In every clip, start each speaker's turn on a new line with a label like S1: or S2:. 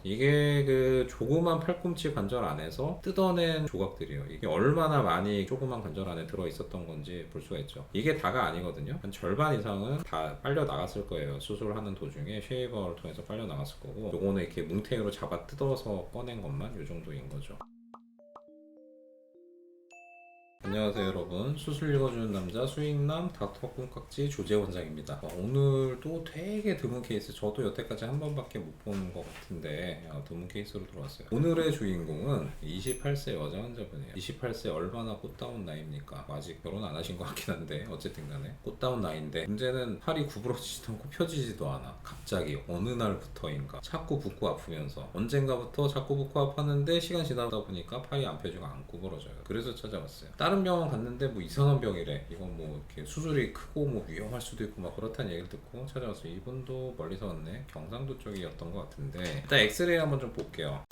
S1: 이게 그 조그만 팔꿈치 관절 안에서 뜯어낸 조각들이에요. 이게 얼마나 많이 조그만 관절 안에 들어있었던 건지 볼 수가 있죠. 이게 다가 아니거든요. 한 절반 이상은 다 빨려 나갔을 거예요. 수술하는 도중에 쉐이버를 통해서 빨려 나갔을 거고, 요거는 이렇게 뭉탱이로 잡아 뜯어서 꺼낸 것만 요 정도인 거죠. 안녕하세요 여러분, 수술 읽어주는 남자 수익남 닥터 콩깍지 조재 원장입니다. 오늘도 되게 드문 케이스, 저도 여태까지 한 번밖에 못 본 것 같은데 드문 케이스로 들어왔어요. 오늘의 주인공은 28세 여자 환자분이에요. 28세 얼마나 꽃다운 나이입니까? 아직 결혼 안 하신 것 같긴 한데 어쨌든 간에 꽃다운 나이인데, 문제는 팔이 구부러지지도 않고 펴지지도 않아. 갑자기 어느 날부터인가 자꾸 붓고 아프면서, 언젠가부터 자꾸 붓고 아팠는데 시간 지나다 보니까 팔이 안 펴지고 안 구부러져요. 그래서 찾아왔어요. 다른 병원 갔는데 뭐 이상한 병이래, 이건 뭐 이렇게 수술이 크고 뭐 위험할 수도 있고 막 그렇다는 얘기를 듣고 찾아왔어요. 이분도 멀리서 왔네. 경상도 쪽이었던 것 같은데, 일단 엑스레이 한번 좀 볼게요.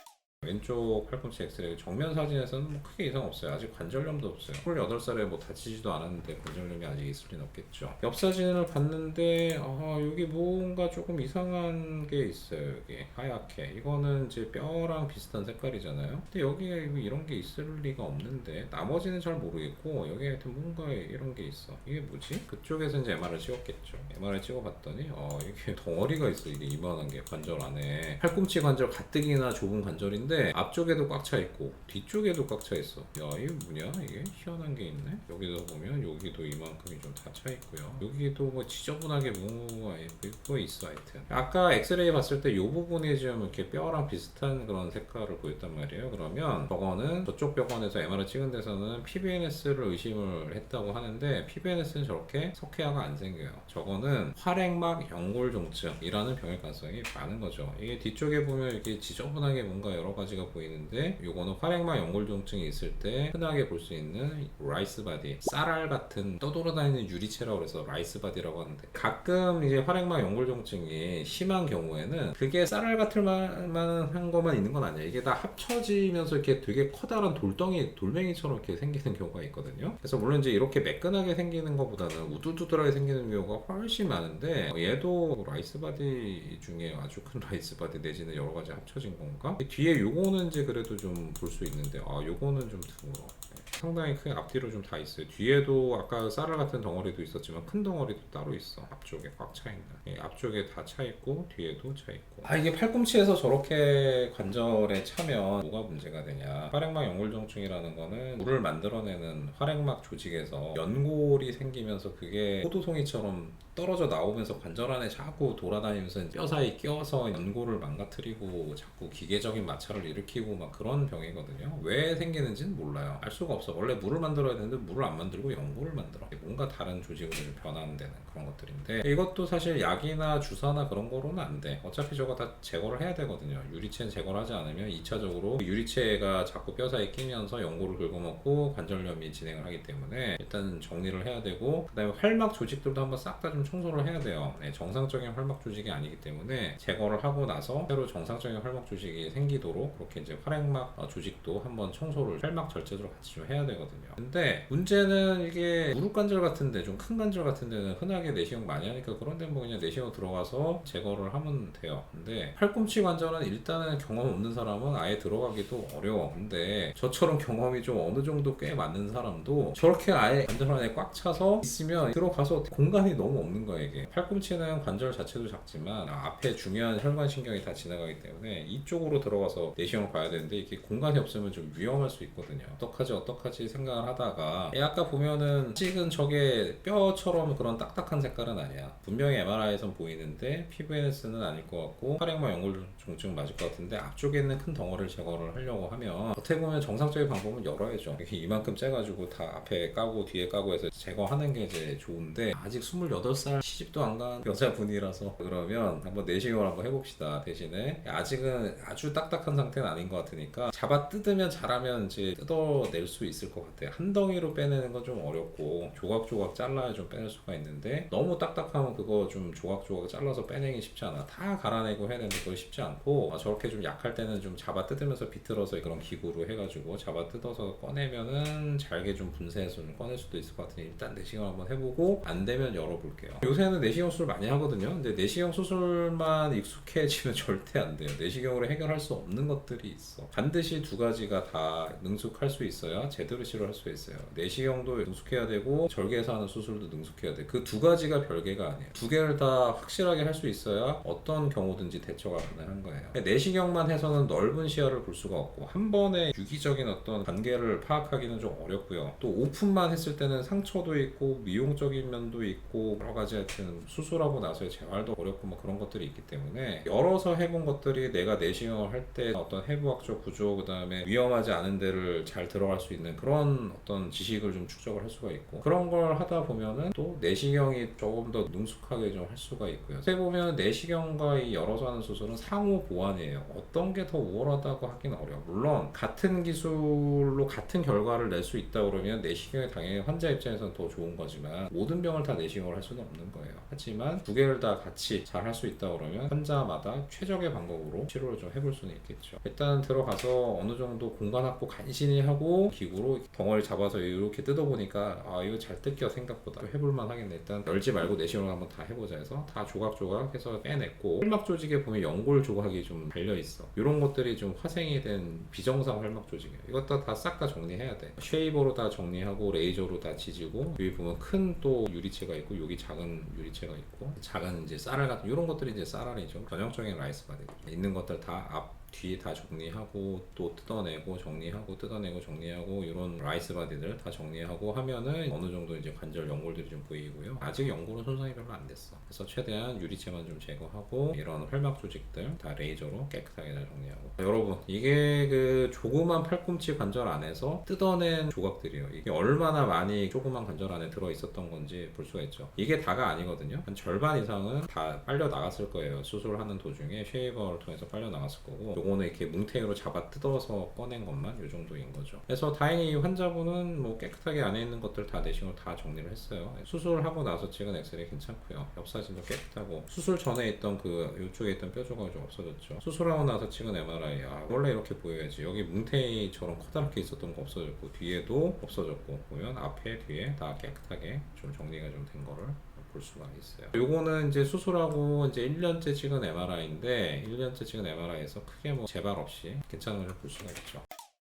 S1: 왼쪽 팔꿈치 엑스레이 정면 사진에서는 뭐 크게 이상 없어요. 아직 관절염도 없어요. 28살에 뭐 다치지도 않았는데 관절염이 아직 있을 리는 없겠죠. 옆 사진을 봤는데 여기 뭔가 조금 이상한 게 있어요. 여기 하얗게, 이거는 이제 뼈랑 비슷한 색깔이잖아요. 근데 여기에 이런 게 있을 리가 없는데, 나머지는 잘 모르겠고 여기 하여튼 뭔가 이런 게 있어. 이게 뭐지? 그쪽에서 이제 MR을 찍었겠죠. MR을 찍어봤더니 이게 덩어리가 있어. 이게 이만한 게 관절 안에, 팔꿈치 관절 가뜩이나 좁은 관절인데 앞쪽에도 꽉 차 있고 뒤쪽에도 꽉 차 있어. 야, 이게 뭐냐? 이게 희한한 게 있네. 여기도 보면 여기도 이만큼이 좀 다 차 있고요. 여기도 뭐 지저분하게 뭐가 있어. 하여튼 아까 엑스레이 봤을 때 이 부분이 좀 이렇게 뼈랑 비슷한 그런 색깔을 보였단 말이에요. 그러면 저거는 저쪽 병원에서 MR을 찍은 데서는 PBNS를 의심을 했다고 하는데, PBNS는 저렇게 석회화가 안 생겨요. 저거는 활액막 연골종증이라는 병일 가능성이 많은 거죠. 이게 뒤쪽에 보면 이렇게 지저분하게 뭔가 여러 가지가 보이는데, 요거는 활액막 연골종증이 있을 때 흔하게 볼 수 있는 라이스 바디, 쌀알 같은 떠돌아다니는 유리체라고 해서 라이스 바디라고 하는데, 가끔 이제 활액막 연골종증이 심한 경우에는 그게 쌀알 같을 만한 것만 있는 건 아니에요. 이게 다 합쳐지면서 이렇게 되게 커다란 돌멩이처럼 이렇게 생기는 경우가 있거든요. 그래서 물론 이제 이렇게 매끈하게 생기는 것보다는 우두두들하게 생기는 경우가 훨씬 많은데, 얘도 라이스 바디 중에 아주 큰 라이스 바디 내지는 여러 가지 합쳐진 건가? 뒤에 요거는 이제 그래도 좀 볼 수 있는데, 요거는 좀 드물어. 상당히 크게 앞뒤로 좀 다 있어요. 뒤에도 아까 쌀알 같은 덩어리도 있었지만 큰 덩어리도 따로 있어. 앞쪽에 꽉 차 있는. 앞쪽에 다 차 있고 뒤에도 차 있고. 이게 팔꿈치에서 저렇게 관절에 차면 뭐가 문제가 되냐? 활액막 연골종증이라는 거는 물을 만들어내는 활액막 조직에서 연골이 생기면서 그게 포도송이처럼 떨어져 나오면서 관절 안에 자꾸 돌아다니면서 뼈 사이 껴서 연골을 망가뜨리고 자꾸 기계적인 마찰을 일으키고 막 그런 병이거든요. 왜 생기는지는 몰라요. 알 수가 없어. 원래 물을 만들어야 되는데 물을 안 만들고 연골을 만들어. 뭔가 다른 조직으로 변환되는 그런 것들인데, 이것도 사실 약이나 주사나 그런 거로는 안 돼. 어차피 저거 다 제거를 해야 되거든요. 유리체는 제거를 하지 않으면 2차적으로 유리체가 자꾸 뼈 사이에 끼면서 연골을 긁어먹고 관절염이 진행을 하기 때문에 일단 정리를 해야 되고, 그 다음에 활막 조직들도 한번 싹 다 좀 청소를 해야 돼요. 정상적인 활막 조직이 아니기 때문에 제거를 하고 나서 새로 정상적인 활막 조직이 생기도록 그렇게 이제 활액막 조직도 한번 청소를 활막 절제로 같이 좀 해야 되거든요. 근데 문제는 이게 무릎 관절 같은데, 좀 큰 관절 같은 데는 흔하게 내시경 많이 하니까 그런데 뭐 그냥 내시경 들어가서 제거를 하면 돼요. 근데 팔꿈치 관절은 일단은 경험 없는 사람은 아예 들어가기도 어려워. 근데 저처럼 경험이 좀 어느 정도 꽤 많은 사람도 저렇게 아예 관절 안에 꽉 차서 있으면 들어가서 공간이 너무 없는 거예요. 이게 팔꿈치는 관절 자체도 작지만 앞에 중요한 혈관신경이 다 지나가기 때문에 이쪽으로 들어가서 내시경을 봐야 되는데, 이게 공간이 없으면 좀 위험할 수 있거든요. 어떡하지 생각을 하다가, 아까 보면은 찍은 저게 뼈처럼 그런 딱딱한 색깔은 아니야. 분명히 MRI에선 보이는데 PVNS는 아닐 것 같고 활액막 연골종증 맞을 것 같은데, 앞쪽에 있는 큰 덩어리를 제거를 하려고 하면 어떻게 보면 정상적인 방법은 열어야죠. 이렇게 이만큼 째가지고 다 앞에 까고 뒤에 까고 해서 제거하는 게 이제 좋은데, 아직 28살 시집도 안 간 여자분이라서 그러면 한번 내시경을 한번 해봅시다. 대신에 아직은 아주 딱딱한 상태는 아닌 것 같으니까 잡아 뜯으면 잘하면 이제 뜯어낼 수 있을 것 같아요. 한 덩이로 빼내는 건 좀 어렵고 조각조각 잘라야 좀 빼낼 수가 있는데, 너무 딱딱하면 그거 좀 조각조각 잘라서 빼내기 쉽지 않아. 다 갈아내고 해야 되는데 그거 쉽지 않고, 저렇게 좀 약할 때는 좀 잡아 뜯으면서 비틀어서 그런 기구로 해가지고 잡아 뜯어서 꺼내면은 잘게 좀 분쇄해서 좀 꺼낼 수도 있을 것 같으니 일단 내시경 한번 해보고 안 되면 열어볼게요. 요새는 내시경 수술 많이 하거든요. 근데 내시경 수술만 익숙해지면 절대 안 돼요. 내시경으로 해결할 수 없는 것들이 있어. 반드시 두 가지가 다 능숙할 수 있어야 제대로 치료할 수 있어요. 내시경도 능숙해야 되고 절개에서 하는 수술도 능숙해야 돼. 그 두 가지가 별개가 아니에요. 두 개를 다 확실하게 할 수 있어야 어떤 경우든지 대처가 가능한 거예요. 내시경만 해서는 넓은 시야를 볼 수가 없고 한 번에 유기적인 어떤 관계를 파악하기는 좀 어렵고요. 또 오픈만 했을 때는 상처도 있고 미용적인 면도 있고 여러 가지 하여튼 수술하고 나서의 재활도 어렵고 뭐 그런 것들이 있기 때문에 열어서 해본 것들이 내가 내시경을 할 때 어떤 해부학적 구조 그다음에 위험하지 않은 데를 잘 들어갈 수 있는 그런 어떤 지식을 좀 축적을 할 수가 있고 그런 걸 하다 보면은 또 내시경이 조금 더 능숙하게 좀 할 수가 있고요. 어떻게 보면 내시경과 이 열어서 하는 수술은 상호 보완이에요. 어떤 게 더 우월하다고 하긴 어려워. 물론 같은 기술로 같은 결과를 낼 수 있다 그러면 내시경이 당연히 환자 입장에서는 더 좋은 거지만 모든 병을 다 내시경을 할 수는 없는 거예요. 하지만 두 개를 다 같이 잘 할 수 있다 그러면 환자마다 최적의 방법으로 치료를 좀 해볼 수는 있겠죠. 일단 들어가서 어느 정도 공간 확보 간신히 하고 기구로 덩어리 잡아서 이렇게 뜯어보니까 아 이거 잘 뜯겨 생각보다 해볼만 하겠네. 일단 열지 말고 내시경을 한번 다 해보자 해서 다 조각조각 해서 빼냈고 활막 조직에 보면 연골 조각이 좀 달려있어. 이런 것들이 좀 화생이 된 비정상 활막 조직이에요. 이것도 다 싹 다 정리해야 돼. 쉐이버로 다 정리하고 레이저로 다 지지고 여기 보면 큰 또 유리체가 있고 여기 작은 유리체가 있고 작은 이제 쌀알 같은 이런 것들이 이제 쌀알이죠. 전형적인 라이스 바디 있는 것들 다 앞 뒤에 다 정리하고 또 뜯어내고 정리하고 뜯어내고 정리하고 이런 라이스 바디들 다 정리하고 하면은 어느 정도 이제 관절 연골들이 좀 보이고요. 아직 연골은 손상이 별로 안 됐어. 그래서 최대한 유리체만 좀 제거하고 이런 활막 조직들 다 레이저로 깨끗하게 잘 정리하고. 여러분 이게 그 조그만 팔꿈치 관절 안에서 뜯어낸 조각들이에요. 이게 얼마나 많이 조그만 관절 안에 들어 있었던 건지 볼 수가 있죠. 이게 다가 아니거든요. 한 절반 이상은 다 빨려 나갔을 거예요. 수술하는 도중에 쉐이버를 통해서 빨려 나갔을 거고 요거는 이렇게 뭉탱이로 잡아 뜯어서 꺼낸 것만 요 정도인 거죠. 그래서 다행히 환자분은 뭐 깨끗하게 안에 있는 것들 다 내시경으로 다 정리를 했어요. 수술하고 나서 찍은 엑스레이 괜찮고요. 옆 사진도 깨끗하고 수술 전에 있던 그 이쪽에 있던 뼈 조각이 좀 없어졌죠. 수술하고 나서 찍은 MRI 아 원래 이렇게 보여야지. 여기 뭉탱이처럼 커다랗게 있었던 거 없어졌고 뒤에도 없어졌고 보면 앞에 뒤에 다 깨끗하게 좀 정리가 좀 된 거를 볼 수가 있어요. 요거는 이제 수술하고 이제 1년째 찍은 MRI인데 1년째 찍은 MRI에서 크게 뭐 재발 없이 괜찮은 걸 볼 수가 있죠.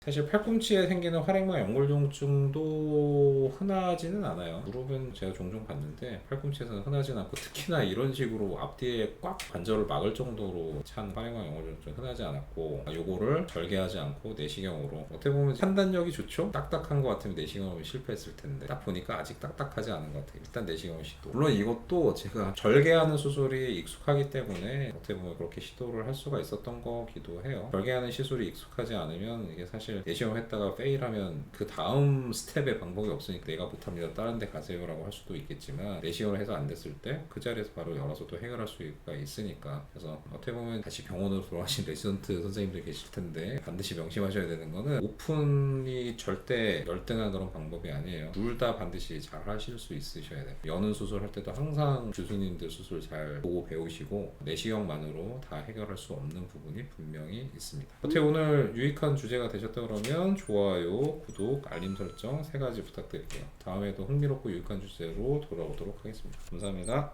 S1: 사실 팔꿈치에 생기는 활액막 연골통증도 흔하지는 않아요. 무릎은 제가 종종 봤는데 팔꿈치에서는 흔하지는 않고 특히나 이런 식으로 앞뒤에 꽉 관절을 막을 정도로 찬 활액막 연골통증 흔하지 않았고 요거를 절개하지 않고 내시경으로 어떻게 보면 판단력이 좋죠? 딱딱한 것 같으면 내시경으로 실패했을 텐데 딱 보니까 아직 딱딱하지 않은 것 같아요. 일단 내시경을 시도. 물론 이것도 제가 절개하는 수술이 익숙하기 때문에 어떻게 보면 그렇게 시도를 할 수가 있었던 거기도 해요. 절개하는 시술이 익숙하지 않으면 이게 사실 내시경 했다가 페일하면 그 다음 스텝의 방법이 없으니까 내가 못합니다 다른 데 가세요라고 할 수도 있겠지만 내시경을 해서 안 됐을 때 그 자리에서 바로 열어서 또 해결할 수가 있으니까 그래서 어떻게 보면 다시 병원으로 돌아가신 레지던트 선생님들 계실 텐데 반드시 명심하셔야 되는 거는 오픈이 절대 열등한 그런 방법이 아니에요. 둘 다 반드시 잘 하실 수 있으셔야 돼요. 여는 수술 할 때도 항상 교수님들 수술 잘 보고 배우시고 내시경만으로 다 해결할 수 없는 부분이 분명히 있습니다. 어떻게 오늘 유익한 주제가 되셨다고 그러면 좋아요, 구독, 알림 설정 3가지 부탁드릴게요. 다음에도 흥미롭고 유익한 주제로 돌아오도록 하겠습니다. 감사합니다.